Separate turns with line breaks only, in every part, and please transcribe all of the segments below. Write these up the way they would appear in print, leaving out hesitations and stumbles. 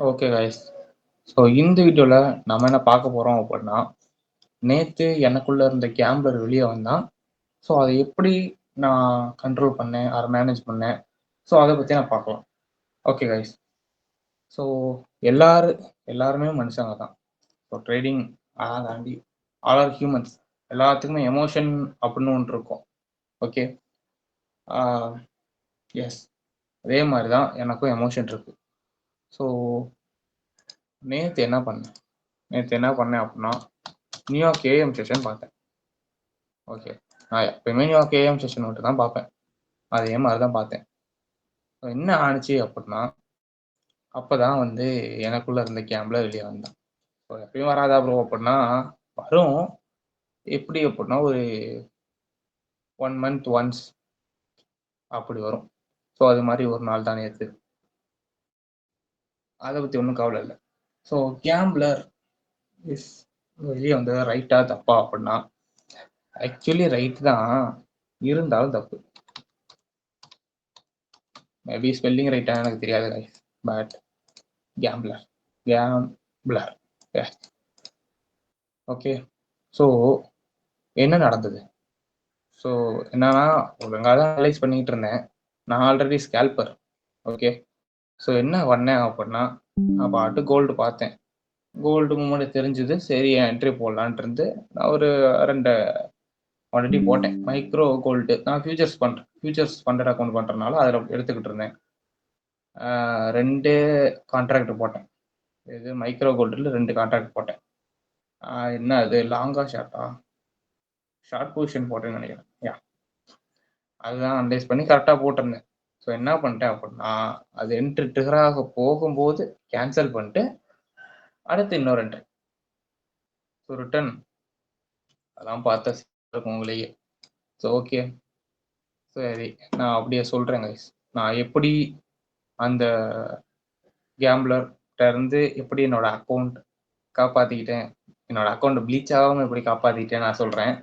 Okay guys. So இந்த வீடியோல நம்ம என்ன பார்க்க போறோம் அப்படின்னா, நேத்து எனக்குள்ள இருந்த கேம்பிளர் வெளிய வந்தான். ஸோ அத எப்படி நான் கண்ட்ரோல் பண்ணேன், அத மேனேஜ் பண்ணேன். ஸோ அத பத்தி நான் பார்க்கலாம். Okay guys. ஸோ எல்லாருமே மனுஷங்க தான். ஸோ ட்ரேடிங் அதெல்லாம் தாண்டி ஆல் ஆர் ஹியூமன்ஸ். எல்லாத்துக்குமே எமோஷன் அப்படின்னு ஒன்று இருக்கும். ஓகே. எஸ். அதே மாரி தான் எனக்கும் எமோஷன் இருக்கு. ஸோ நேத்து என்ன பண்ணேன் அப்படின்னா, நியூயார்க் ஏஎம் செஷன் பார்த்தேன். ஓகே. நான் எப்பயுமே நியூயார்க் ஏஎம் செஷன் மட்டும் தான் பார்ப்பேன். அதே மாரி தான் பார்த்தேன். என்ன ஆனுச்சு அப்படின்னா, அப்பதான் வந்து எனக்குள்ள இருந்த கேம்பிளர் வெளிய வந்தான். ஸோ எப்பயும் வராதா ப்ரோ அப்படின்னா, வரும். எப்படி அப்படின்னா, ஒரு 1 மந்த் ஒன்ஸ் அப்படி வரும். ஸோ அது மாரி ஒரு நாள் தான் நேத்து. அத பத்தி ஒண்ணும் கவல இல்ல. ஸோ கேம்பிளர் இஸ் வெளிய வந்தது ரைட்டா? தப்பா? அப்படின்னா, ஆக்சுவலி ரைட் தான். இருந்தாலும் தப்பு. மேபி ஸ்பெல்லிங் ரைட்டான்னு எனக்கு தெரியாது guys. But gambler. Gambler. Yes. Okay. So என்ன நடந்தது? ஸோ என்னன்னா, ஒழுங்கா தான் அனலைஸ் பண்ணிட்டு இருந்தேன். நான் ஆல்ரெடி ஸ்கேல்பர். ஓகே. ஸோ என்ன பண்ணேன் அப்படின்னா, நான் பாட்டு கோல்டு பார்த்தேன். கோல்டு மூவ்மெண்ட் தெரிஞ்சது. சரி என்ட்ரி போடலான்ட்டு இருந்து நான் ஒரு 2 குவான்டிட்டி போட்டேன். Micro gold. நான் ஃபியூச்சர்ஸ் பண்றேன். ஃபியூச்சர்ஸ் ஃபண்டட் அக்கவுண்ட் பண்றதுனால அதில் எடுத்துக்கிட்டு இருந்தேன். 2 கான்ட்ராக்ட் போட்டேன். இது மைக்ரோ கோல்டில் 2 கான்ட்ராக்ட் போட்டேன். என்ன அது லாங்கா ஷார்ட்டா? ஷார்ட் பொசிஷன் போட்டேன்னு நினைக்கிறேன். யா. அதுதான் அனலைஸ் பண்ணி கரெக்டாக போட்டிருந்தேன். ஸோ என்ன பண்ணிட்டேன் அப்படின்னா, அது என்ட்ரி ட்ரிகராக போகும்போது கேன்சல் பண்ணிட்டு அடுத்து இன்னொரு என்ட்ரி. ஸோ ரிட்டர்ன் அதெல்லாம் பார்த்தா இருக்கும் உங்களையே. So okay. சரி நான் அப்படியே சொல்கிறேன் கைஸ். நான் எப்படி அந்த கேம்பிளர்கிட்ட இருந்து எப்படி என்னோட அக்கௌண்ட் காப்பாற்றிக்கிட்டேன், என்னோட அக்கௌண்ட் ப்ளீச் ஆகாமல் எப்படி காப்பாற்றிக்கிட்டேன் நான் சொல்கிறேன்.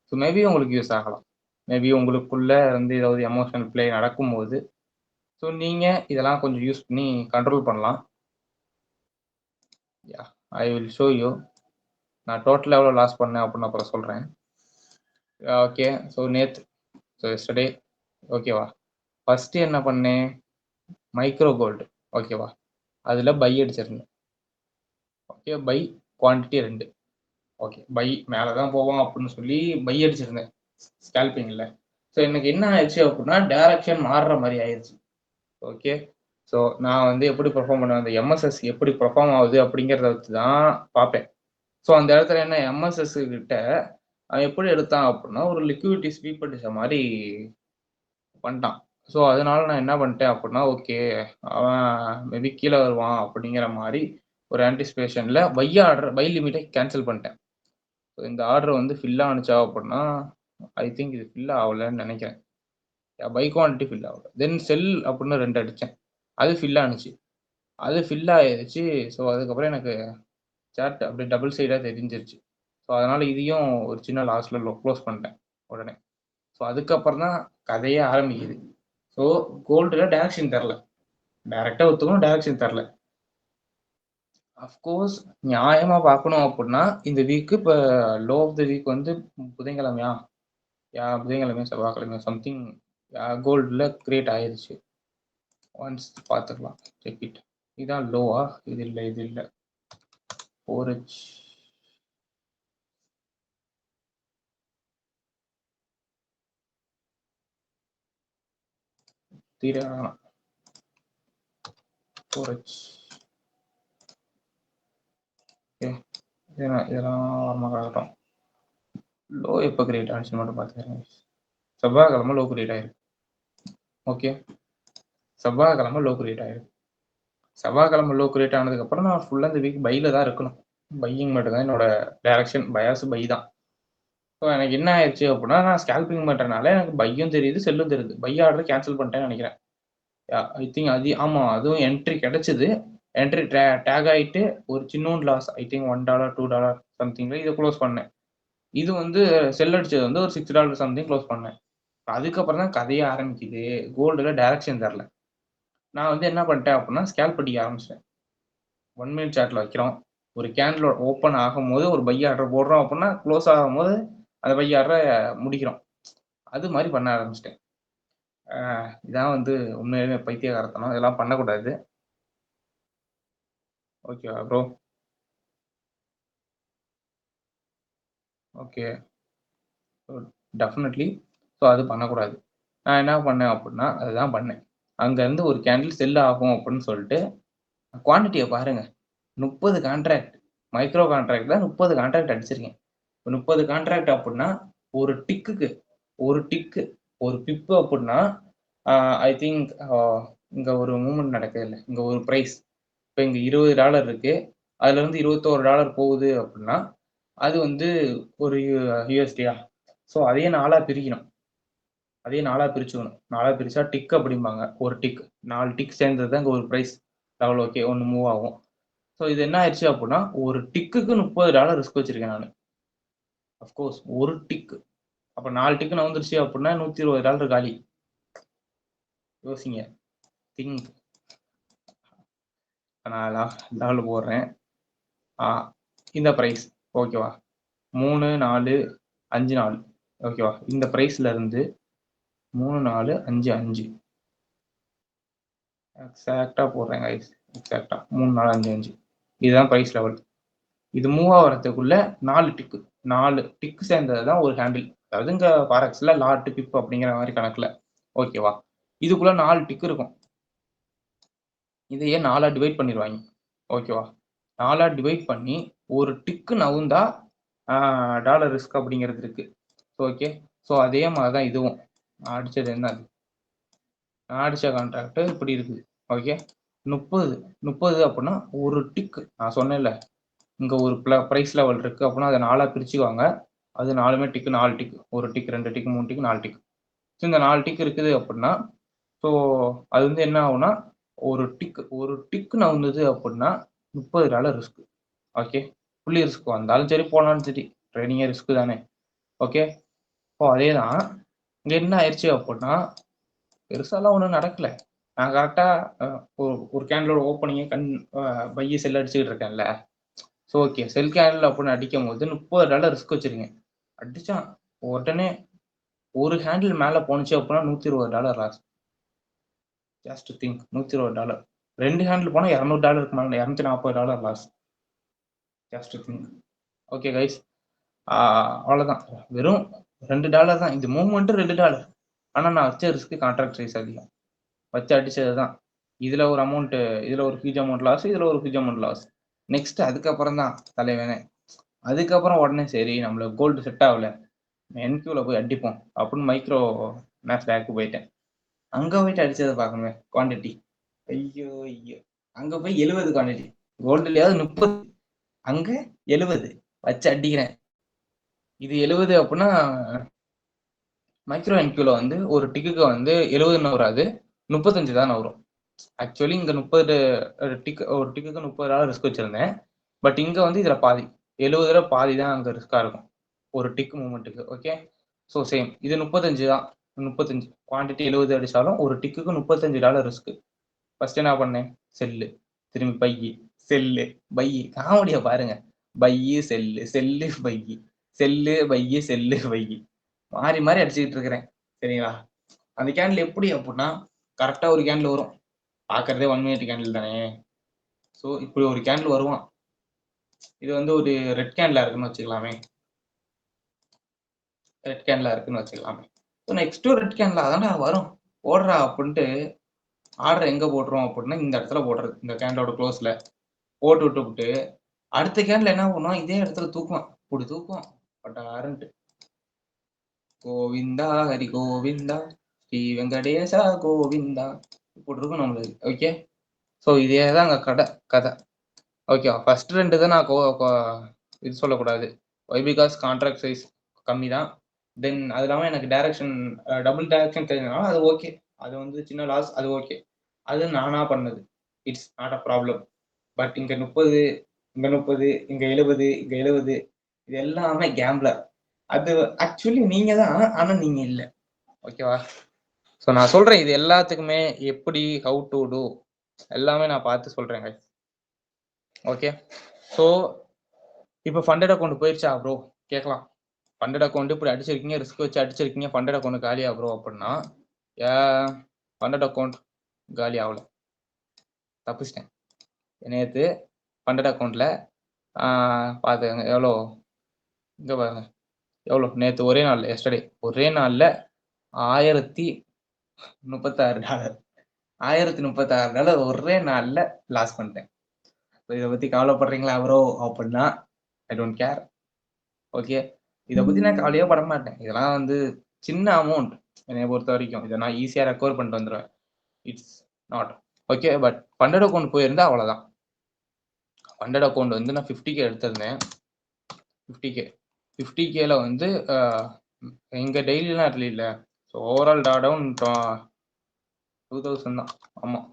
ஸோ மேபி உங்களுக்கு யூஸ் ஆகலாம். மேபி உங்களுக்குள்ள இருந்து ஏதாவது எமோஷனல் ப்ளே நடக்கும்போது ஸோ நீங்கள் இதெல்லாம் கொஞ்சம் யூஸ் பண்ணி கண்ட்ரோல் பண்ணலாம். Yeah, I will show you. நான் டோட்டல் எவ்வளோ லாஸ் பண்ணேன் அப்படின்னு அப்புறம் சொல்கிறேன். ஓகே. ஸோ ஸோ எஸ்டர்டே ஓகேவா, ஃபஸ்ட்டு என்ன பண்ணேன், மைக்ரோ கோல்டு ஓகேவா, அதில் பை அடிச்சிருந்தேன். Okay. Buy quantity 2. Okay. Buy மேலே தான் போவோம் அப்படின்னு சொல்லி பை அடிச்சிருந்தேன் ஸ்கேல்பிங்கில். ஸோ எனக்கு என்ன ஆயிடுச்சு அப்படின்னா, டைரக்ஷன் மாறுற மாதிரி ஆயிடுச்சு. ஓகே. ஸோ நான் வந்து எப்படி பெர்ஃபார்ம் பண்ணுவேன், அந்த எம்எஸ்எஸ் எப்படி பெர்ஃபார்ம் ஆகுது அப்படிங்கிறத வச்சு தான் பார்ப்பேன். ஸோ அந்த இடத்துல என்ன எம்எஸ்எஸ் கிட்ட அவன் எப்படி எடுத்தான் அப்படின்னா, ஒரு லிக்விடிட்டி ஸ்வீப் அடிச்ச மாதிரி பண்ணிட்டான். ஸோ அதனால நான் என்ன பண்ணிட்டேன் அப்படின்னா, ஓகே அவன் மேபி கீழே வருவான் அப்படிங்கிற மாதிரி ஒரு ஆன்டிசிபேஷனில் பை லிமிட்டை கேன்சல் பண்ணிட்டேன். ஸோ இந்த ஆர்டர் வந்து ஃபில் ஆனுச்சா அப்படின்னா, ஐ திங்க் இது ஃபில் ஆகலைன்னு நினைக்கிறேன். பை குவான்டிட்டி ஃபில் ஆகல. தென் செல் அப்படின்னு 2 அடித்தேன். அது ஃபில் ஆனுச்சு. அது ஃபில் ஆயிருச்சு. ஸோ அதுக்கப்புறம் எனக்கு சார்ட் அப்படியே டபுள் சைடாக தெரிஞ்சிருச்சு. ஸோ அதனால் இதையும் ஒரு சின்ன லாஸில் க்ளோஸ் பண்ணிட்டேன் உடனே. ஸோ அதுக்கப்புறம் தான் கதையே ஆரம்பிக்குது. ஸோ கோல்டில் டைரக்ஷன் தரல. டைரெக்டாக ஒத்துக்கணும், டைரக்ஷன் தரல. அஃப்கோர்ஸ் நியாயமாக பார்க்கணும் அப்படின்னா, இந்த வீக்கு இப்போ லோ ஆஃப் த வீக் வந்து புதன்கிழமையா? புதன்கிழமையா செவ்வாய்க்கிழமையா சம்திங் கோல்டில் கிரியேட் ஆயிருச்சு. ஒன்ஸ் பார்த்துக்கலாம். Check it. இதான் லோவா? இது இல்லை. 4H வேணாம். 4H okay. இதெல்லாம் வரமாட்டோம். லோ எப்போ கிரியேட் ஆனிச்சுன்னு மட்டும் பார்த்துக்கிறேன். செவ்வாய்க்கிழமை லோ கிரியேட் ஆயிருக்கு. ஓகே. செவ்வாய்க்கிழமை லோ கிரியேட் ஆயிருக்கு. செவ்வாய்க்கிழமை லோ கிரியேட் ஆனதுக்கப்புறம் நான் ஃபுல்லாக இந்த வீக் பையில் தான் இருக்கணும். பையிங் மட்டும் தான் என்னோட டைரக்ஷன், பயாஸ் பை தான். ஸோ எனக்கு என்ன ஆயிடுச்சு அப்படின்னா, நான் ஸ்கேல்பிங் பண்ணுறதுனால எனக்கு பையும் தெரியுது, செல்லும் தெரியுது. பை ஆர்டர் கேன்சல் பண்ணிட்டேன்னு நினைக்கிறேன். ஐ திங்க் ஆமாம், அதுவும் என்ட்ரி கிடைச்சிது. என்ட்ரி டேக் ஆகிட்டு ஒரு சின்னோண்டு லாஸ், ஐ திங்க் $1 $2 சம்திங்கில் இதை க்ளோஸ் பண்ணேன். இது வந்து செல் அடிச்சது வந்து ஒரு $6 சம்திங் க்ளோஸ் பண்ணேன். அதுக்கப்புறம் தான் கதையே ஆரம்பிக்குது. கோல்டில் டைரக்ஷன் தரல. நான் வந்து என்ன பண்ணிட்டேன் அப்படின்னா, ஸ்கேல்ப் அடிக்க ஆரம்பிச்சிட்டேன். 1 மினிட் சார்ட்ல வைக்கிறோம். ஒரு கேண்டில் ஓப்பன் ஆகும்போது ஒரு பை ஆர்டர் போடுறோம் அப்படின்னா, க்ளோஸ் ஆகும்போது அந்த பை ஆர்டர முடிக்கிறோம். அது மாரி பண்ண ஆரம்பிச்சுட்டேன். அ இதான் வந்து உண்மையாலுமே பைத்தியக்காரத்தனம். இதெல்லாம் பண்ணக்கூடாது. ஓகேவா ப்ரோ? ஓகே. டெஃபினெட்லி. ஸோ அது பண்ணக்கூடாது. நான் என்ன பண்ணேன் அப்புட்ன்னா, அதுதான் பண்ணேன். அங்கருந்து ஒரு கேண்டில் செல் ஆகும் அப்படின்னு சொல்லிட்டு, குவான்டிட்டிய பாருங்க. 30 கான்ட்ராக்ட். மைக்ரோ கான்ட்ராக்ட்ல 30 கான்ட்ராக்ட் அடிச்சிருக்கேன். 30 கான்ட்ராக்ட் அப்புட்ன்னா, ஒரு டிக்குக்கு, ஒரு டிக்கு, ஒரு பிப் அப்புட்ன்னா, அ ஐ திங்க் இங்க ஒரு மூவ்மெண்ட் நடக்குதுல்ல. இங்க ஒரு பிரைஸ். இப்ப இங்க $20 இருக்கு. அதுலருந்து $21 போகுது அப்புட்ன்னா, அது வந்து ஒரு USDயா? ஸோ அதையே 4ஆ பிரிக்கணும். அதையே 4ஆ பிரிச்சுக்கணும். 4ஆ பிரிச்சா டிக் அப்படிம்பாங்க. ஒரு டிக். 4 டிக் சேர்ந்தது தான் இங்க ஒரு பிரைஸ் லெவல் ஓகே. ஒண்ணு மூவ் ஆகும். ஸோ இது என்ன ஆயிருச்சு அப்புட்ன்னா, ஒரு டிக்குக்கு $30 ரிஸ்க் வச்சிருக்கேன் நானு. அஃப்கோர்ஸ் ஒரு டிக். அப்ப 4 டிக் நவுந்துருச்சு அப்புட்ன்னா $120 காலி. யோசிங்க. திங்க். நான் லெவல் போடுறேன். ஆ இந்த பிரைஸ் ஓகேவா? 3, 4, 5, 4 ஓகேவா? இந்த பிரைஸ்ல இருந்து 3, 4, 5, 5 எக்ஸாக்ட்டா போடுறேன் கைஸ். எக்ஸாக்ட்டா 3, 4, 5, 5 இதுதான் பிரைஸ் லெவல். இது மூவ் ஆவறதுக்குள்ள 4 டிக். 4 டிக் சேர்ந்தது தான் ஒரு ஹேண்டில். அதாவது இங்க ஃபாரெக்ஸ்ல லாட், பிப் அப்படிங்கிற மாரி கணக்குல. ஓகேவா? இதுக்குள்ள 4 டிக் இருக்கும். இதையே 4ஆ டிவைட் பண்ணிருவாய்ங்க. ஓகேவா? 4ஆ டிவைட் பண்ணி ஒரு டிக் நவுந்தா ஆ டாலர் ரிஸ்க் அப்படிங்கிறது இருக்கு. ஓகே. ஸோ அதே மாரி தான் இதுவும். நான் அடிச்சது என்னது? நான் அடிச்ச கான்ட்ராக்ட் இப்படி இருக்குது. ஓகே. 30 அப்படின்னா ஒரு டிக் நான் சொன்னேன்ல. இங்க ஒரு பிரைஸ் லெவல் இருக்கு அப்படின்னா அத 4ஆ பிரிச்சுக்குவாங்க. அது 4மே tick 4 tick. 1 tick, 2 tick, 3 tick, 4 tick. So இந்த 4 டிக் இருக்குது அப்படின்னா, ஸோ அது வந்து என்ன ஆகும்னா, ஒரு டிக் நவுந்தது அப்படின்னா $30 ரிஸ்க். ஓகே. ஃபுல்லி ரிஸ்க் வந்தாலும் சரி, போனாலும் சரி. ட்ரேடிங்கே ரிஸ்க் தானே. ஓகே. இப்போ அதேதான். இங்க என்ன ஆயிருச்சு அப்படின்னா, பெருசாலாம் ஒண்ணும் நடக்கல. நான் கரெக்ட்டா அ ஒரு ஒரு கேண்டிலோட ஓப்பனிங்கே பை, செல் அடிச்சுக்கிட்டு இருக்கேன்ல. So okay. செல் கேண்டில் அப்படின்னு அடிக்கும்போது $30 ரிஸ்க் வச்சிருக்கேன். அடிச்சான். உடனே ஒரு ஹேண்டில் மேல போணுச்சு அப்படின்னா $120 லாஸ். Just think $120. 2 ஹேண்டில் போனா $200க்கு மேல $240 loss. Just think. Okay guys. அவ்வளோதான். வெறும் $2 தான். இந்த மூவ்மெண்ட் $2. ஆனா நான் வச்ச ரிஸ்க் கான்ட்ராக்ட் சைஸ் அதிகம். வச்சு அடிச்சது தான். இதுல ஒரு அமௌண்ட் இதுல ஒரு ஹியூஜ் அமௌண்ட் லாஸ். இதுல ஒரு ஹியூஜ் அமௌண்ட் லாஸ். நெக்ஸ்ட் அதுக்கப்புறம் தான் தலைவனே. அதுக்கப்புறம் உடனே சரி நம்மளுக்கு கோல்டு செட் ஆகல. என்கியூல போய் அடிப்போம் அப்படின்னு மைக்ரோ நாஸ்டாக்கு போயிட்டேன். அங்க போயிட்டு அடிச்சத பார்க்கணுமே குவான்டிட்டி. ஐயோ! ஐயோ! அங்க போய் 70 குவான்டிட்டி. கோல்டுலயாவது 30 அங்க 70 வச்சு அடிக்கிறேன். இது 70 அப்படின்னா மைக்ரோ என்கியூல வந்து ஒரு டிக்குக்கு வந்து 70ன்னு வராது. 35 தான வரும். ஆக்சுவலி இங்க 30 ஒரு டிக்குக்கு $30 ரிஸ்க் வச்சிருந்தேன். பட் இங்க வந்து இதுல பாதி. 70ல பாதி தான் அங்க ரிஸ்கா இருக்கும். ஒரு டிக் மூவ்மெண்ட்க்கு. ஓகே. So same. இது 35 தான். 35 குவான்டிட்டி 70 அடிச்சாலும் ஒரு டிக்குக்கு $35 ரிஸ்க். ஃபர்ஸ்ட் என்ன பண்ணேன்? செல்லு. திரும்பி பையி. Sell, buy. காமெடிய பாருங்க. Buy, sell, sell, buy. Sell, buy, sell, buy. மாறி, மாறி அடிச்சுக்கிட்டு இருக்கிறேன். சரிங்களா? அந்த கேண்டில் எப்படி அப்புட்ன்னா, கரெக்ட்டா ஒரு கேண்டில் வரும். பார்க்கறதே 1 மினிட் கேண்டில் தானே. ஸோ இப்படி ஒரு கேண்டில் வருவான். இது வந்து ஒரு ரெட் கேண்டிலா இருக்குன்னு வச்சுக்கலாமே. ரெட் கேண்டிலா இருக்குன்னு வச்சுக்கலாமே. ஸோ நெக்ஸ்ட்டும் ரெட் கேண்டிலா தான்டா வரும். போடுறா அப்புட்ன்ட்டு ஆர்டர் எங்க போட்டுருவோம் அப்புட்ன்னா, இந்த இடத்துல போடுறது. இந்த கேண்டலோட குளோஸ்ல. போட்டு விட்டுப்புட்டு, அடுத்த கேண்டில் என்ன பண்ணுவான், இதே இடத்துல தூக்குவான். இப்படி தூக்குவான். பட்டாருன்ட்டு. கோவிந்தா ஹரி கோவிந்தா, ஸ்ரீ வெங்கடேசா கோவிந்தா. இப்படி இருக்கும் நம்மளுக்கு. ஓகே. ஸோ இதே தான் அங்க கதை. ஓகேவா? ஃபர்ஸ்ட் 2 தான் நான் இது சொல்லக்கூடாது. ஒய் பிகாஸ் கான்ட்ராக்ட் சைஸ் கம்மி தான். தென் அது இல்லாம எனக்கு டைரக்ஷன் டபுள் டைரக்ஷன் தெரிஞ்சதுனால அது ஓகே. அது வந்து சின்ன லாஸ் அது ஓகே. அது நானா பண்ணது. It's not a problem. But இங்க 30, இங்க 30, இங்க 70, இங்க 70 இது எல்லாமே கேம்பிளர். அது ஆக்சுவலி நீங்க தான். ஆனா நீங்க இல்ல. ஓகேவா? ஸோ நான் சொல்றேன் இது எல்லாத்துக்குமே எப்படி, ஹவ் டூ டூ எல்லாமே நான் பார்த்து சொல்றேன் கைஸ். ஓகே. ஸோ இப்போ ஃபண்டட் அக்கௌண்ட் போயிருச்சா ப்ரோ கேட்கலாம். ஃபண்டட் அக்கௌண்ட் இப்படி அடிச்சிருக்கீங்க, ரிஸ்க் வச்சு அடிச்சிருக்கீங்க, ஃபண்டட் அக்கௌண்ட் காலியா ப்ரோ அப்படின்னா, ஃபண்டட் அக்கௌண்ட் காலி ஆகல, தப்பிச்சிட்டேன். நேற்று ஃபண்டட் அக்கௌண்ட்டில் பார்த்துக்கங்க எவ்வளோ, இங்கே பாருங்க எவ்வளோ நேற்று ஒரே நாளில், எஸ்டர்டே ஒரே நாளில் $1036 $1036 ஒரே நாளில் லாஸ் பண்ணிட்டேன். இதை பற்றி கவலைப்படுறீங்களா ப்ரோ அப்படின்னா ஐ டோன்ட் கேர். ஓகே, இதை பற்றி நான் கவலையே பட மாட்டேன். இதெல்லாம் வந்து சின்ன அமௌண்ட் என்னை பொறுத்த வரைக்கும். இதை நான் ஈஸியாக ரெக்கவர் பண்ணிட்டு வந்துடுவேன். It's not okay. But funded account போயிருந்தா அவ்வளோதான். ஃபண்டட் அக்கௌண்ட் வந்து நான் 50K எடுத்திருந்தேன். 50Kல வந்து எங்கள் டெய்லிலாம் இல்லை. ஸோ ஓவரால் ட்ராடவுன் 2000 தான். ஆமாம்,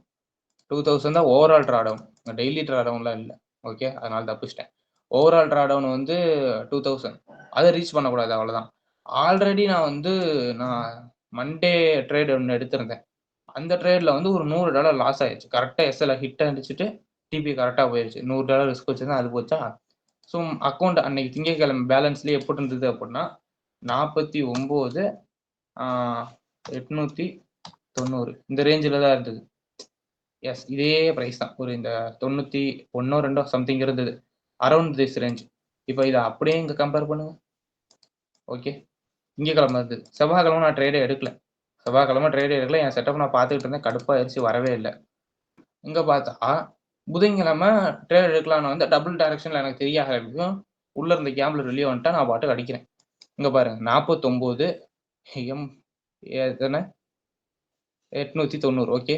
2000 தான் ஓவரால் ட்ராடவுன், டெய்லி ட்ராடவுன்லாம் இல்லை. ஓகே, அதனால தப்பிச்சிட்டேன். ஓவரால் ட்ராடவுன் வந்து 2000, அதை ரீச் பண்ணக்கூடாது, அவ்வளோதான். ஆல்ரெடி நான் மண்டே ட்ரேட் ஒன்று எடுத்திருந்தேன். அந்த ட்ரேடில் வந்து ஒரு $100 லாஸ் ஆயிடுச்சு. கரெக்டாக எஸ்எல்ஐ ஹிட் அடிச்சுட்டு டிபி கரெக்டாக போயிடுச்சு. $100 ரிஸ்க் வச்சுருந்தேன், அது போச்சா. ஸோ அக்கௌண்ட் அன்னைக்கு திங்கட்கிழமை பேலன்ஸ்லேயே எப்படி இருந்தது அப்படின்னா 49,890 இந்த ரேஞ்சில் தான் இருந்தது. எஸ், இதே ப்ரைஸ் தான். ஒரு இந்த 91 2 சம்திங் இருந்தது, அரௌண்ட் திஸ் ரேஞ்ச். இப்போ இதை அப்படியே இங்கே கம்பேர் பண்ணுங்க. ஓகே, திங்கக்கிழமை இருந்தது. செவ்வாய்க்கிழமை நான் ட்ரேடே எடுக்கல. என் செட்டப் நான் பார்த்துக்கிட்டு இருந்தேன், கடுப்பாயிருச்சு, வரவே இல்லை. இங்கே பார்த்தா புதன்கிழமை ட்ரேட் எடுக்கலான்னு வந்து டபுள் டைரக்ஷனில் எனக்கு தெரிய ஆரம்பிக்கும். உள்ளே இருந்த கேம்பில் வெளியே வந்துட்டா நான் பாட்டுக்கு அடிக்கிறேன். இங்கே பாருங்க 49 எத்தனை 890. ஓகே,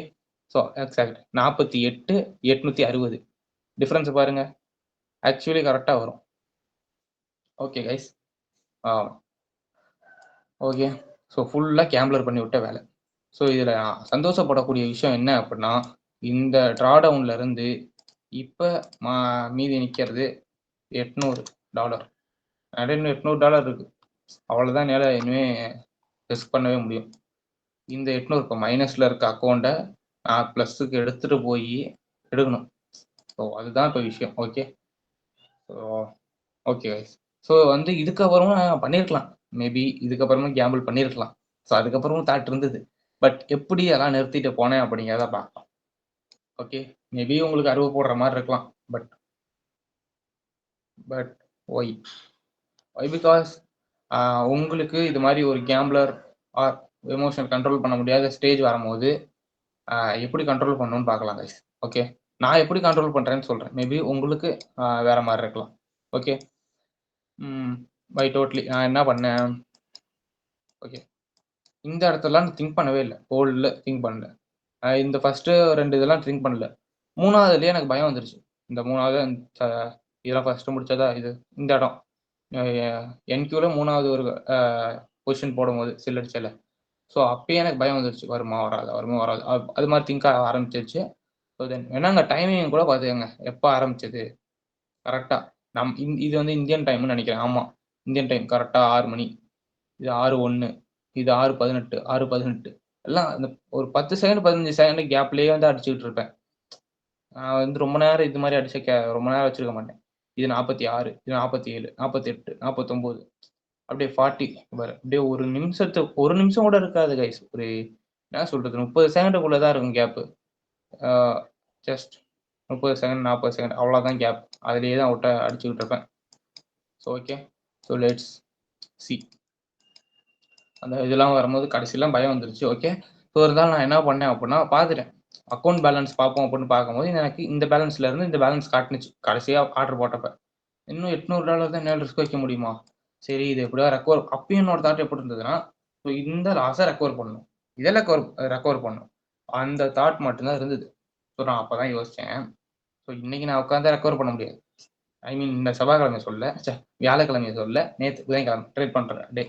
ஸோ எக்ஸாக்ட் 48 860 டிஃப்ரென்ஸ் பாருங்க. ஆக்சுவலி கரெக்டாக வரும். Okay guys, okay. ஸோ ஃபுல்லாக கேம்ப்ளர் பண்ணி விட்ட வேலை. ஸோ இதில் சந்தோஷப்படக்கூடிய விஷயம் என்ன அப்படின்னா, இந்த ட்ராடவுன்ல இருந்து இப்போ மீதி நிற்கிறது $800. இன்னும் $800 இருக்கு, அவ்வளோதான். என்னால் இனிமேல் ரிஸ்க் பண்ணவே முடியும். இந்த 800 இப்போ மைனஸில் இருக்க அக்கௌண்ட்டை நான் ப்ளஸ்ஸுக்கு எடுத்துகிட்டு போய் எடுக்கணும். ஸோ அதுதான் இப்போ விஷயம். Okay, so okay guys. So வந்து இதுக்கப்புறமா பண்ணியிருக்கலாம், மேபி இதுக்கப்புறமா கேம்பிள் பண்ணியிருக்கலாம். ஸோ அதுக்கப்புறமும் தாட் இருந்தது. பட் எப்படி அதெல்லாம் நிறுத்திட்டு போனேன் அப்படிங்கிறத பார்க்கலாம். ஓகே, மேபி உங்களுக்கு அருவ போடுற மாதிரி இருக்கலாம். பட் ஒய் பிகாஸ் உங்களுக்கு இது மாதிரி ஒரு கேம்ப்ளர் ஆர் எமோஷன் கண்ட்ரோல் பண்ண முடியாத ஸ்டேஜ் வரும்போது எப்படி கண்ட்ரோல் பண்ணணும்னு பார்க்கலாம் கைஸ். ஓகே, நான் எப்படி கண்ட்ரோல் பண்ணுறேன்னு சொல்கிறேன். மேபி உங்களுக்கு வேற மாதிரி இருக்கலாம். ஓகே, பை டோட்லி நான் என்ன பண்ணேன். ஓகே, இந்த இடத்துலலாம் திங்க் பண்ணவே இல்லை, ஹோல்டில் திங்க் பண்ணல. இந்த ஃபஸ்ட்டு 2 இதெல்லாம் திங்க் பண்ணல. 3வதுலேயே எனக்கு பயம் வந்துருச்சு. இந்த 3வது இதெல்லாம் ஃபஸ்ட்டு முடிச்சதா இது இந்த இடம் என்கியூவில் 3வது ஒரு பொசிஷன் போடும்போது சில்லடிச்சல. ஸோ அப்பயே எனக்கு பயம் வந்துருச்சு, வருமா வராது அது மாதிரி திங்க் ஆரம்பிச்சிருச்சு. ஸோ தென் என்னங்க டைமிங் கூட பார்த்துக்கங்க, எப்போ ஆரம்பிச்சது கரெக்டாக இது வந்து இந்தியன் டைம்னு நினைக்கிறேன். ஆமாம், இந்தியன் டைம் கரெக்டாக 6 மணி. இது 6:01, இது 6:18 எல்லாம் அந்த ஒரு 10 செகண்ட் 15 செகண்ட் கேப்லேயே வந்து அடிச்சுக்கிட்டு இருப்பேன். நான் வந்து ரொம்ப நேரம் இது மாதிரி ரொம்ப நேரம் வச்சிருக்க மாட்டேன். இது 46, இது 47, 48, 49, அப்படியே 40 அப்படியே ஒரு நிமிஷம் கூட இருக்காது கைஸ். ஒரு என்ன சொல்றது, 30 செகண்டுக்குள்ளே தான் இருக்கும் கேப்பு. ஜஸ்ட் 30 செகண்ட் 40 செகண்ட் அவ்வளோதான் கேப். அதுலேயே தான் அடிச்சுக்கிட்டு இருப்பேன். So okay, so let's see. அந்த இதெல்லாம் வரும்போது கடைசியெல்லாம் பயம் வந்துருச்சு. ஓகே, ஸோ இருந்தாலும் நான் என்ன பண்ணேன் அப்படின்னா பார்த்துட்டேன். அக்கௌண்ட் பேலன்ஸ் பார்ப்போம் அப்படின்னு பார்க்கும்போது எனக்கு இந்த பேலன்ஸ்ல இருந்து இந்த பேலன்ஸ் காட்டுனுச்சு கடைசியாக ஆர்டர் போட்டப்ப. இன்னும் $800 தான் என்னால் ரிஸ்க் வைக்க முடியுமா, சரி இது எப்படியா ரெக்கவர். அப்பயும் என்னோட தாட் எப்படி இருந்ததுன்னா, ஸோ இந்த லாஸை ரெக்கவர் பண்ணணும், இதெல்லாம் ரெக்கவர் பண்ணணும், அந்த தாட் மட்டும்தான் இருந்தது. ஸோ நான் அப்போ தான் யோசித்தேன், ஸோ இன்னைக்கு நான் உட்காந்து ரெக்கவர் பண்ண முடியாது. ஐ மீன் இந்த செவ்வாய்க்கிழமை வியாழக்கிழமையை நேற்று புதன்கிழமை ட்ரேட் பண்ணுறேன் டே.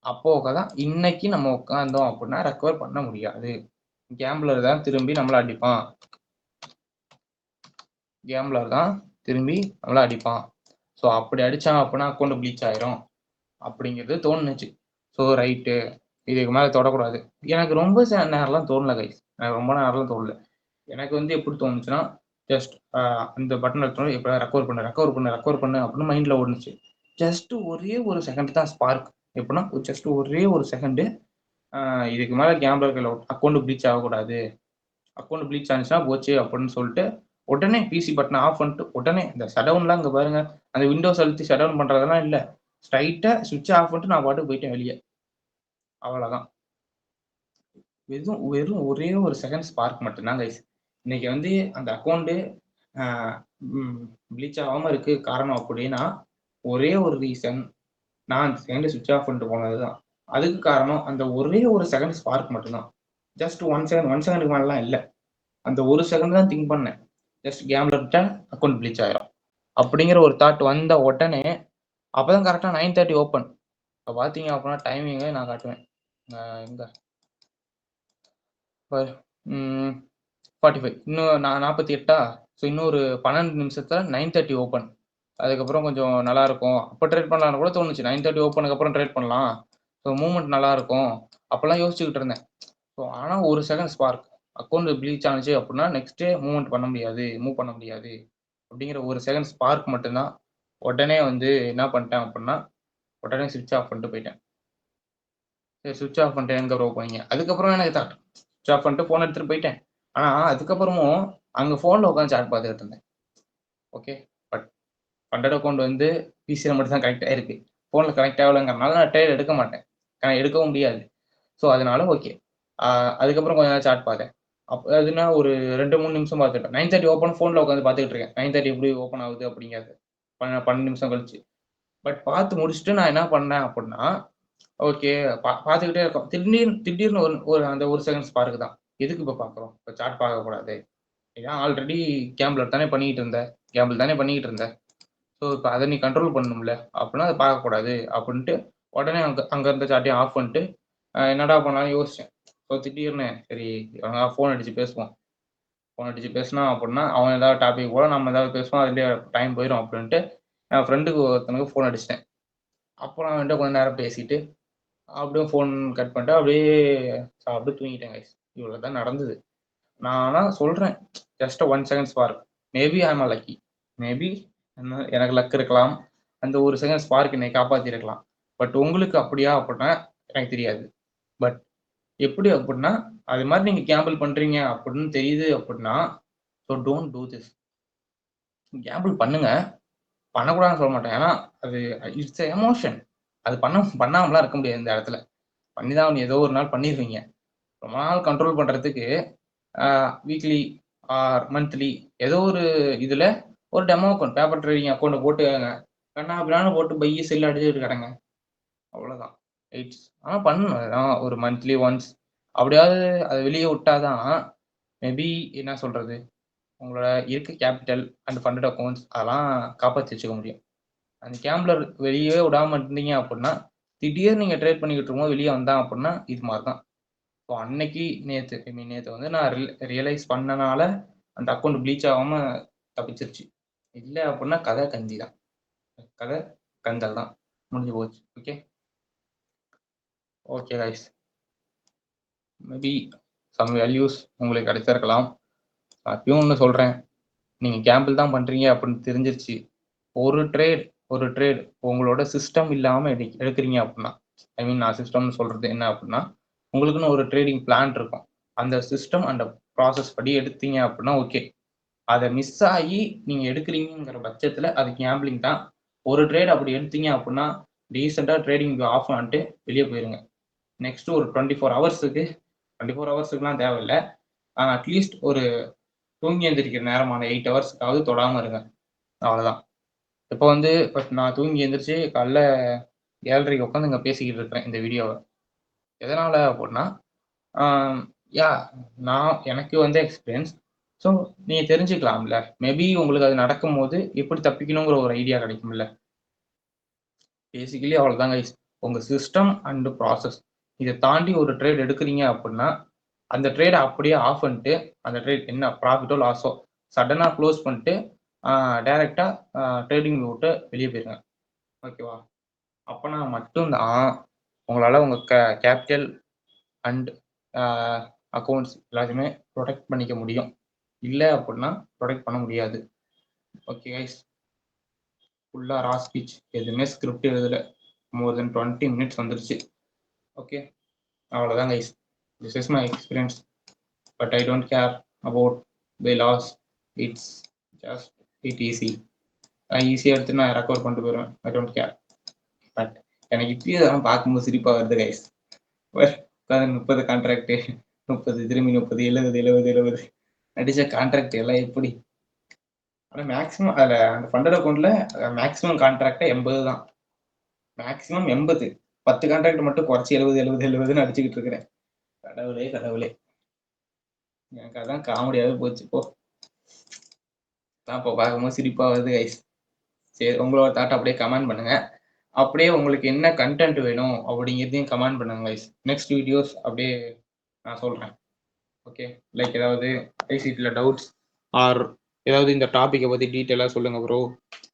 அப்போ தான் இன்னைக்கு நம்ம உட்காந்தோம் அப்படின்னா ரெக்கவர் பண்ண முடியாது. கேம்பிளர் தான் திரும்பி நம்மளை அடிப்பான். ஸோ அப்படி அடித்தான் அப்படின்னா அக்கௌண்ட் ப்ளீச் ஆயிரும் அப்படிங்கிறது தோணுச்சு. ஸோ ரைட்டு, இதுக்கு மேலே தொடக்கூடாது. எனக்கு ரொம்ப நேரம்லாம் தோணல கைஸ், எனக்கு ரொம்ப நேரம்லாம் தோணல. எனக்கு வந்து எப்படி தோணுச்சுன்னா, ஜஸ்ட் அந்த பட்டன் அழுத்தணும், எப்ப ரெக்கவர் பண்ணு அப்படின்னு மைண்ட்ல ஓடுனுச்சு. ஜஸ்ட் ஒரே ஒரு செகண்ட் தான் ஸ்பார்க். எப்படின்னா, ஜஸ்ட் ஒரே ஒரு செகண்டு இதுக்கு மேல கேம்பிளர்கள் அக்கவுண்ட் ப்ளீச் ஆகக்கூடாது. அக்கவுண்ட் ப்ளீச் ஆனுச்சுன்னா போச்சு அப்படின்னு சொல்லிட்டு, உடனே பிசி பட்டன ஆஃப் பண்ணிட்டு, உடனே இந்த ஷட்டவுன்லாம் இங்க பாருங்க. அந்த விண்டோஸ் அழுத்தி ஷட்டவுன் பண்றதெல்லாம் இல்ல. ஸ்ட்ரைட்டா ஸ்விட்ச் ஆஃப் பண்ணிட்டு நான் பாட்டுக்கு போயிட்டேன் வெளிய. அவ்வளதான். வெறும் ஒரே ஒரு செகண்ட் ஸ்பார்க் மட்டும் தான் கைஸ். இன்னைக்கு வந்து அந்த அக்கவுண்ட் அ ம் ப்ளீச் ஆகாம இருக்கு காரணம் அப்படின்னா, ஒரே ஒரு ரீசன் நான் அந்த செகண்ட் ஸ்விட்ச் ஆஃப் பண்ணிட்டு போனது தான். அதுக்கு காரணம் அந்த ஒரே ஒரு செகண்ட் ஸ்பார்க் மட்டும் தான். ஜஸ்ட் 1 செகண்ட் 1 செகண்டுக்கு மேலலாம் இல்ல. அந்த ஒரு செகண்ட் தான் திங்க் பண்ணேன். ஜஸ்ட் கேம்ல விட்டா அக்கவுண்ட் ப்ளீச் ஆயிரும். அப்படிங்கிற ஒரு தாட் வந்த உடனே அப்பதான் கரெக்ட்டா 9:30 ஓப்பன். இப்ப பார்த்தீங்க அப்படின்னா டைமிங்க நான் காட்டுவேன். எங்க பாரு ம் 45 இன்னும் 48 ஸோ இன்னும் ஒரு 12 நிமிஷத்துல 9:30 ஓப்பன். அதுக்கப்புறம் கொஞ்சம் நல்லாருக்கும். அப்ப ட்ரேட் பண்ணலாம்னு கூட தோணுச்சு. 9:30 ஓப்பனுக்கு அப்புறம் ட்ரேட் பண்ணலாம். ஸோ மூவ்மெண்ட் நல்லாருக்கும். அப்பலாம் யோசிச்சுக்கிட்டு இருந்தேன். ஸோ ஆனா ஒரு செகண்ட் ஸ்பார்க். அக்கவுண்ட் ப்ளீச் ஆனுச்சு அப்டின்னா, நெக்ஸ்ட் டே மூவ்மெண்ட் பண்ண முடியாது. மூவ் பண்ண முடியாது. அப்படிங்கிற ஒரு செகண்ட் ஸ்பார்க் மட்டும் தான். உடனே வந்து என்ன பண்ணிட்டேன் அப்டின்னா, உடனே ஸ்விட்ச் ஆஃப் பண்ணிட்டு போயிட்டேன். சரி ஸ்விட்ச் ஆஃப் பண்ணிட்டு எங்க ப்ரோ போனீங்க? அதுக்கப்புறம் எனக்கு தாட் ஸ்விட்ச் ஆஃப் பண்ணிட்டு ஃபோன் எடுத்துட்டு போயிட்டேன். ஆனா அதுக்கப்புறமும் அங்க ஃபோன்ல உட்கார்ந்து சாட் பார்த்துட்டு இருந்தேன். ஓகே. பட் ஃபண்டட் அக்கவுண்ட் வந்து பிசில மட்டும் தான் கனெக்ட் ஆயிருக்கு. ஃபோன்ல கனெக்ட் ஆகலங்கிறனால நான் ட்ரேட் எடுக்க மாட்டேன். எடுக்கவும் முடியாது. ஸோ அதனால ஓகே. ஆ அதுக்கப்புறம் கொஞ்ச நேரம் சாட் பார்த்தேன். அதுனா ஒரு 2, 3 நிமிஷம் பார்த்துட்டேன். 9:30 ஓப்பன் ஃபோன்ல உட்காந்து பார்த்துக்கிட்டு இருக்கேன். 9:30 எப்படி ஓப்பன் ஆகுது அப்படிங்கிறது. 12 நிமிஷம் கழிச்சு. பட் பார்த்து முடிச்சுட்டு நான் என்ன பண்ணேன் அப்படின்னா, ஓகே பார்த்துக்கிட்டே இருக்கோம். திடீர்னு திடீர்னு ஒரு ஒரு அந்த 1 செகண்ட் ஸ்பார்க் தான். எதுக்கு இப்ப பார்க்குறோம்? இப்ப சாட் பார்க்கக்கூடாது. ஏன் ஆல்ரெடி கேம்பிளர் தானே பண்ணிக்கிட்டு இருந்த. கேம்பிள் தானே பண்ணிக்கிட்டு இருந்த. ஸோ, இப்ப அத நீ கண்ட்ரோல் பண்ணணும்ல. அப்பன்னா அத பார்க்கக்கூடாது அப்டின்ட்டு, உடனே அங்க அங்க இருந்த சார்ட்டையும் ஆஃப் பண்ணிட்டு, என்னடா பண்ணலாம்னு யோசிச்சேன். ஸோ, திடீர்னு சரி ஃபோன் அடிச்சு பேசுவோம். ஃபோன் அடிச்சு பேசுனா அப்டின்னா, அவன் ஏதாவது டாபிக் போட நம்ம ஏதாவது பேசுவோம். அதிலயே டைம் போயிரும் அப்டின்ட்டு, என் ஃப்ரெண்டுக்கு ஒருத்தனுக்கு ஃபோன் அடிச்சுட்டேன். அப்புறம் அவன்ட்ட கொஞ்ச நேரம் பேசிட்டு, அப்டியே ஃபோன் கட் பண்ணிட்டு, அப்டியே சாப்பிட்டு தூங்கிட்டேன் கைஸ். இவ்வளோ தான் நடந்தது. நான் ஆனா சொல்றேன். Just 1 second spark. Maybe I am lucky. Maybe எனக்கு லக் இருக்கலாம். அந்த ஒரு செகண்ட் ஸ்பார்க் என்னை காப்பாத்தியிருக்கலாம். பட் உங்களுக்கு அப்படியா அப்படின்னா எனக்கு தெரியாது. பட் எப்படி அப்படின்னா, அது மாரி நீங்க கேம்பிள் பண்றீங்க அப்படின்னு தெரியுது அப்படின்னா, so don't do this. Gamble பண்ணுங்க. பண்ணக்கூடாதுன்னு சொல்ல மாட்டேன். ஏன்னா, அது இட்ஸ் எ எமோஷன். அது பண்ணாமலாம் இருக்க முடியாது இந்த இடத்துல. பண்ணி தான் ஆகணும். ஏதோ ஒரு நாள் பண்ணிருவீங்க. ரொம்ப நாள் கண்ட்ரோல் பண்றதுக்கு வீக்லி ஆர் மந்த்லி ஏதோ ஒரு இதுல ஒரு demo account paper trading account போட்டு கண்ணா பின்னான்னு போட்டு பையி செல் அடிச்சுட்டு கிடங்க. அவ்வளோதான். ஆனா பண்ணணும். ஒரு மந்த்லி ஒன்ஸ் அப்படியாவது அத வெளிய விட்டா தான் மேபி என்ன சொல்றது? உங்களோட இருக்க கேப்பிட்டல் அண்ட் ஃபண்டட் அக்கவுண்ட்ஸ் அதெல்லாம் காப்பாத்தி வச்சுக்க முடியும். அந்த கேம்ப்லர் வெளியவே விடாம இருந்தீங்க அப்படின்னா, திடீர்னு நீங்க ட்ரேட் பண்ணிக்கிட்டு இருக்கும்போது வெளிய வந்தான் அப்படின்னா, இது மாரி தான். ஸோ அன்னைக்கு நேத்து வந்து நான் ரியலைஸ் பண்ணனால, அந்த அக்கவுண்ட் ப்ளீச் ஆகாம தப்பிச்சிருச்சு. இல்ல அப்புட்ன்னா கத கஞ்சி தான். கத கந்தல் தான். முடிஞ்சு போச்சு. Okay. Okay guys. Maybe some values உங்களுக்கு கிடைச்சிருக்கலாம். அப்பயும் ஒண்ணு சொல்றேன். நீங்க கேம்பிள் தான் பண்றீங்க அப்படின்னு தெரிஞ்சிருச்சு. ஒரு ட்ரேட் ஒரு ட்ரேட் உங்களோட சிஸ்டம் இல்லாம எடுக்குறீங்க அப்புட்ன்னா, ஐ மீன் நான் சிஸ்டம்னு சொல்றது என்ன அப்புட்ன்னா, உங்களுக்குன்னு ஒரு ட்ரேடிங் பிளான் இருக்கும். அந்த சிஸ்டம் அண்ட் ப்ராசஸ் படி எடுத்தீங்க அப்புட்ன்னா ஓகே. அத மிஸ் ஆயி நீங்க எடுக்குறீங்கங்கிற பட்சத்துல அது கேம்பிளிங் தான். ஒரு ட்ரேட் அப்படி எடுத்தீங்க அப்புட்ன்னா, டீசென்ட்டா ட்ரேடிங் வியூ ஆஃப் பண்ணிட்டு வெளிய போயிருங்க. நெக்ஸ்ட் ஒரு 24 ஹவர்ஸுக்கு 24 ஹவர்ஸுக்குலாம் தேவையில்ல. அட்லீஸ்ட் ஒரு தூங்கி எந்திரிக்கிற நேரமான 8 ஹவர்ஸ்க்காவது தொடாம இருங்க. அவ்வளதான். இப்ப நான் தூங்கி எந்திரிச்சு காலைல 7:30க்கு உட்காந்து இங்க பேசிக்கிட்டு இருக்கிறேன் இந்த வீடியோவ. எதனால அப்புட்ன்னா, ஆ யாஹ் எனக்கு வந்து எக்ஸ்பீரியன்ஸ். ஸோ நீங்க தெரிஞ்சுக்கலாம்ல. மேபி உங்களுக்கு அது நடக்கும்போது எப்படி தப்பிக்கணுங்கிற ஒரு ஐடியா கிடைக்கும்ல. பேசிக்கலி அவ்வளோதான் கைஸ். உங்க சிஸ்டம் அண்ட் ப்ராசஸ் இத தாண்டி ஒரு ட்ரேட் எடுக்குறீங்க அப்புட்ன்னா, அந்த ட்ரேட அப்படியே ஆஃப் பண்ணிட்டு, அந்த ட்ரேட் என்ன ப்ராஃபிட்டோ, லாஸோ சடனா குளோஸ் பண்ணிட்டு, ஆ டைரக்ட்டா ட்ரேடிங் விட்டு வெளிய போயிருங்க. ஓகேவா? அப்பனா மட்டும் தான் உங்களால உங்க கேப்பிட்டல் அண்ட் அ அக்கவுண்ட்ஸ் எல்லாத்தையுமே புரொடெக்ட் பண்ணிக்க முடியும். இல்லை அப்படின்னா ப்ரொடெக்ட் பண்ண முடியாது. ஓகே கைஸ், ஃபுல்லாக ரா ஸ்பீச், எதுவுமே ஸ்கிரிப்ட் எழுதலை. மோர் தென் 20 minutes வந்துருச்சு. ஓகே, அவ்வளோதான் guys. This is my experience, but I don't care about the loss. It's just it easy. நான் ஈஸியாக எடுத்து நான் ரெக்கவர் பண்ணிட்டு போயிடுவேன். ஐ டோன்ட் கேர். பட் எனக்கு இப்பயும் அதெல்லாம் பார்க்கும்போது சிரிப்பாக வருது கைஸ். 30 கான்ட்ராக்டு, 30 திரும்பி 30, 70 அடிச்ச கான்ட்ராக்ட் எல்லாம் எப்படி? ஆனால் மேக்ஸிமம் அதில் அந்த ஃபண்டட் அக்கௌண்ட்டில் மேக்ஸிமம் கான்ட்ராக்டை 80 தான். மேக்ஸிமம் 80. 10 கான்ட்ராக்ட் மட்டும் குறைச்சி 70 அடிச்சுக்கிட்டு இருக்கிறேன். கடவுளே கடவுளே, எனக்கு அதான் காமெடியாகவே போச்சு. தான் இப்போ பார்க்கும்போது சிரிப்பாக வருது கைஸ். சரி, உங்களோட தாட் அப்படியே கமெண்ட் பண்ணுங்க. அப்படியே உங்களுக்கு என்ன கண்டென்ட் வேணும் அப்படிங்கிறதையும் கமெண்ட் பண்ணுங்க கைஸ். நெக்ஸ்ட் வீடியோஸ் அப்படியே நான் சொல்கிறேன். ஓகே, லைக் ஏதாவது ஐசிடியில் டவுட்ஸ் ஆர் ஏதாவது இந்த டாப்பிக்கை பற்றி டீட்டெயிலாக சொல்லுங்கள் ப்ரோ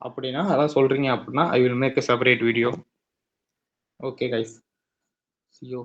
அப்படின்னா அதான் சொல்கிறீங்க அப்படின்னா I will make a separate video. Okay guys, see you.